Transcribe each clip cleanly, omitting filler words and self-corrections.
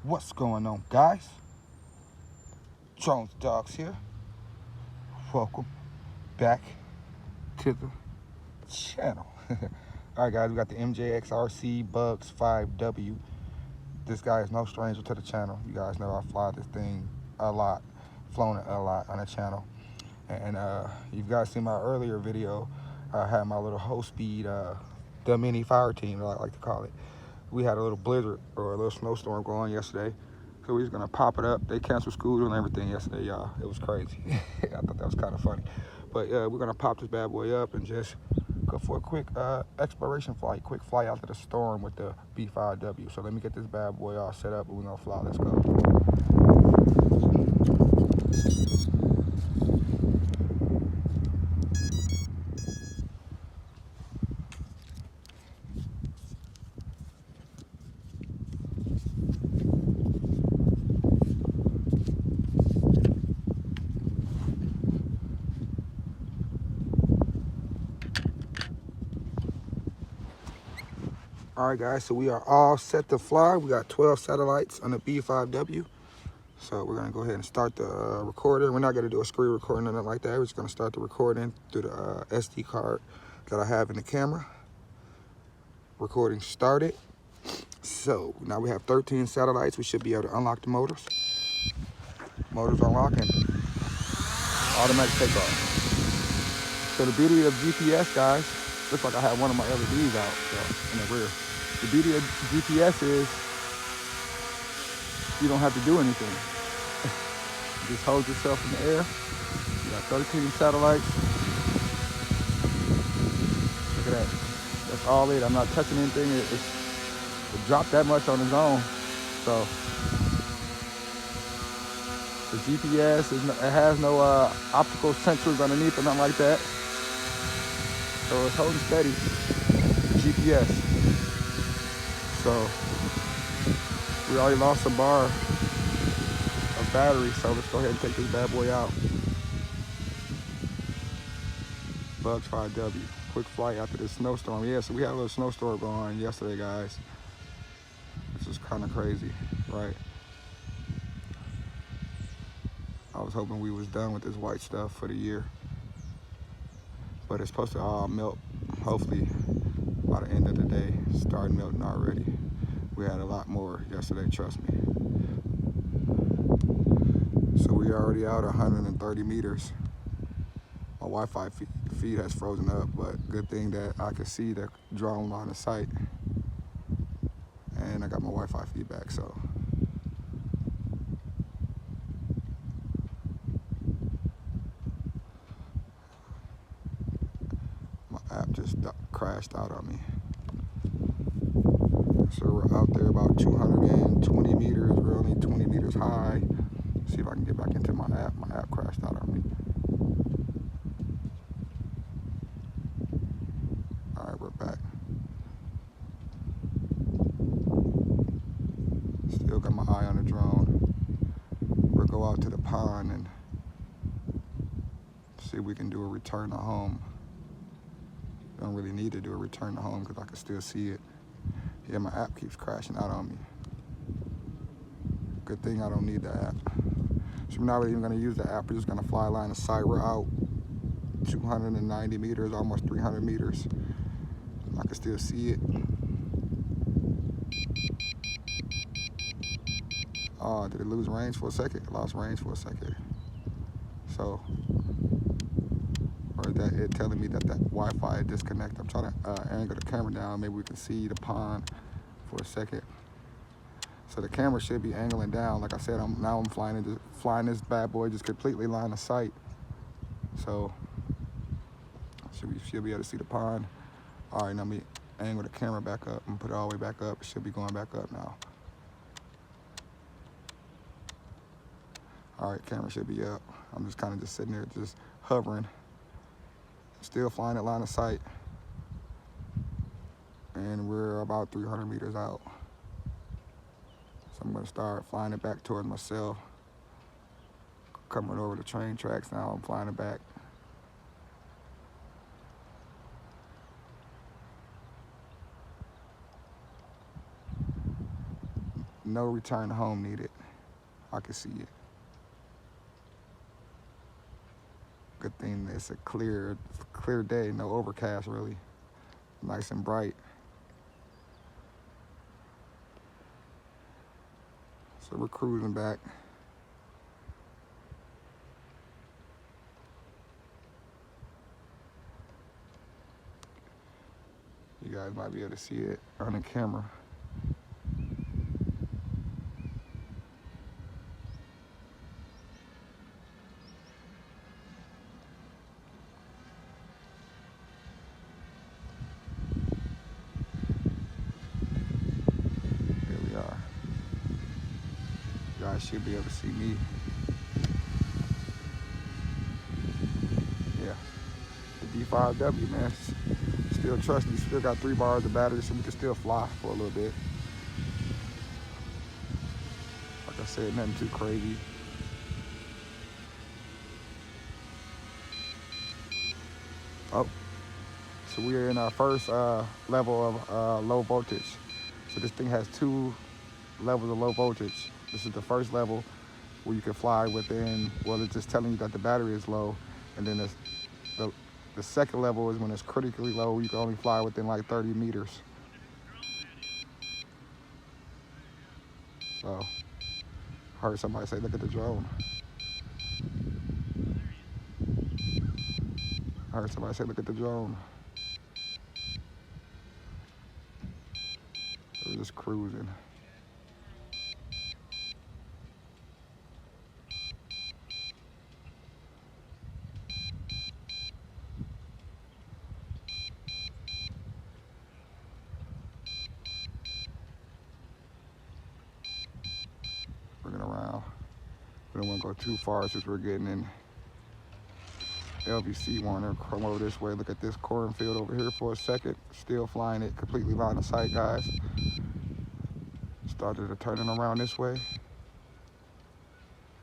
What's going on, guys? Jones Dogs here. Welcome back to the channel. Alright guys, we got the MJX RC Bugs 5W. This guy is no stranger to the channel. You guys know I fly this thing a lot, flown it a lot on the channel. And you guys seen my earlier video. I had my little whole speed the mini fire team, I like to call it. We had a little blizzard or a little snowstorm going yesterday, so we was gonna pop it up. They canceled school and everything yesterday, y'all. It was crazy. I thought that was kind of funny. But we're gonna pop this bad boy up and just go for a quick exploration flight, quick fly out to the storm with the B5W. So let me get this bad boy all set up and we're gonna fly. Let's go. All right, guys, so we are all set to fly. We got 12 satellites on the B5W. So we're gonna go ahead and start the recorder. We're not gonna do a screen recording or nothing like that. We're just gonna start the recording through the SD card that I have in the camera. Recording started. So now we have 13 satellites. We should be able to unlock the motors. Motors unlocking. Automatic takeoff. So the beauty of GPS, guys, looks like I have one of my LEDs out in the rear. The beauty of GPS is you don't have to do anything. You just hold yourself in the air. You got 13 satellites. Look at that. That's all it. I'm not touching anything. It dropped that much on its own. So the GPS, it has no optical sensors underneath or nothing like that. So it's holding steady, GPS. So we already lost a bar of battery, so let's go ahead and take this bad boy out. Bugs 5W, quick flight after this snowstorm. Yeah, so we had a little snowstorm going on yesterday, guys. This is kind of crazy, right? I was hoping we was done with this white stuff for the year, but it's supposed to all melt, hopefully, by the end of the day. Start melting already. We had a lot more yesterday, trust me. So we already out 130 meters. My Wi-Fi feed has frozen up, but good thing that I could see the drone line of sight. And I got my Wi-Fi feedback, so. My app just crashed out on me. So we're out there about 220 meters. We're only 20 meters high. See if I can get back into my app. My app crashed out on me. All right, we're back. Still got my eye on the drone. We'll go out to the pond and see if we can do a return to home. Don't really need to do a return to home because I can still see it. Yeah, my app keeps crashing out on me. Good thing I don't need the app. So we're not really even gonna use the app. We're just gonna fly line of sight. We're out 290 meters, almost 300 meters. I can still see it. Oh, did it lose range for a second? It lost range for a second. So, or is that it telling me that Wi-Fi disconnected? I'm trying to angle the camera down. Maybe we can see the pond for a second. So the camera should be angling down. Like I said, I'm flying this bad boy just completely line of sight. So we should be able to see the pond. All right, now let me angle the camera back up and put it all the way back up. It should be going back up now. All right, camera should be up. I'm just kind of sitting there, just hovering, still flying at line of sight. And we're about 300 meters out. So I'm gonna start flying it back towards myself. Coming over the train tracks now, I'm flying it back. No return home needed. I can see it. Good thing it's a clear day, no overcast really. Nice and bright. So we're cruising back. You guys might be able to see it on the camera. Here we are. You guys should be able to see me. Yeah, the D5W, man. Still trusty, still got 3 bars of battery, so we can still fly for a little bit. Like I said, nothing too crazy. Oh, so we are in our first level of low voltage. So this thing has 2 levels of low voltage. This is the first level where you can fly within, well, it's just telling you that the battery is low. And then the second level is when it's critically low, you can only fly within like 30 meters. So, I heard somebody say, look at the drone. I heard somebody say, look at the drone. We're just cruising. Bring it around. We don't want to go too far since we're getting in LBC. Warner, come over this way. Look at this cornfield over here for a second. Still flying it completely line of sight, guys. Started to turning around this way.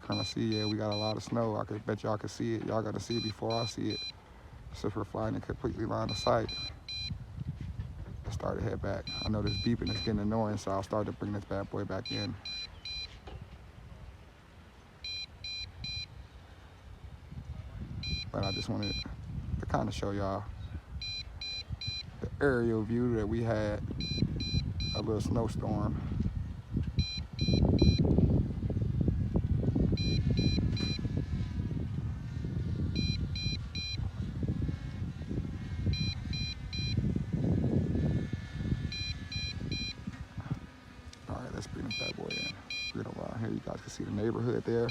Kind of see, yeah, we got a lot of snow. I could bet y'all can see it. Y'all got to see it before I see it. Since we're flying it completely line of sight. Let's start to head back. I know this beeping is getting annoying, so I'll start to bring this bad boy back in. But I just wanted to kind of show y'all the aerial view that we had, a little snowstorm. All right, let's bring this bad boy in. Bring it around here. You guys can see the neighborhood there.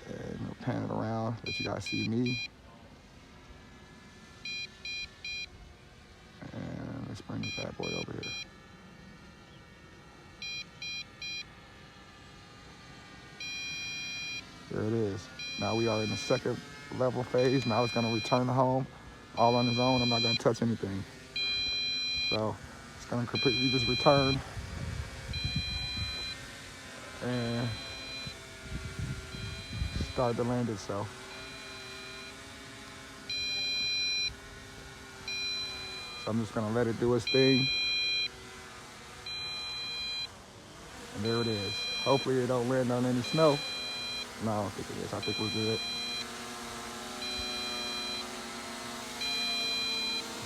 And we'll pan it around, let you guys see me. And let's bring this bad boy over here. There it is. Now we are in the second level phase. Now it's gonna return to home all on its own. I'm not gonna touch anything. So it's gonna completely just return and start to land itself. So I'm just gonna let it do its thing. And there it is. Hopefully it don't land on any snow. No, I don't think it is. I think we're good.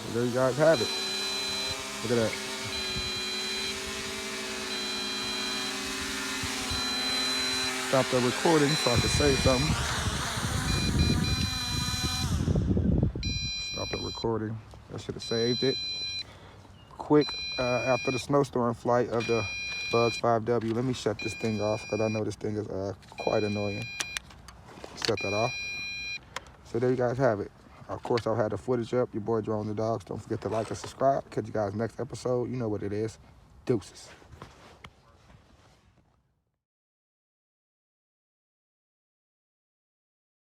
So there you guys have it. Look at that. Stop the recording so I can say something. Stop the recording. I should have saved it. Quick, after the snowstorm flight of the Bugs 5W, let me shut this thing off because I know this thing is quite annoying. Shut that off. So there you guys have it. Of course, I've had the footage up. Your boy Drone the Dogs. Don't forget to like and subscribe. Catch you guys next episode. You know what it is. Deuces.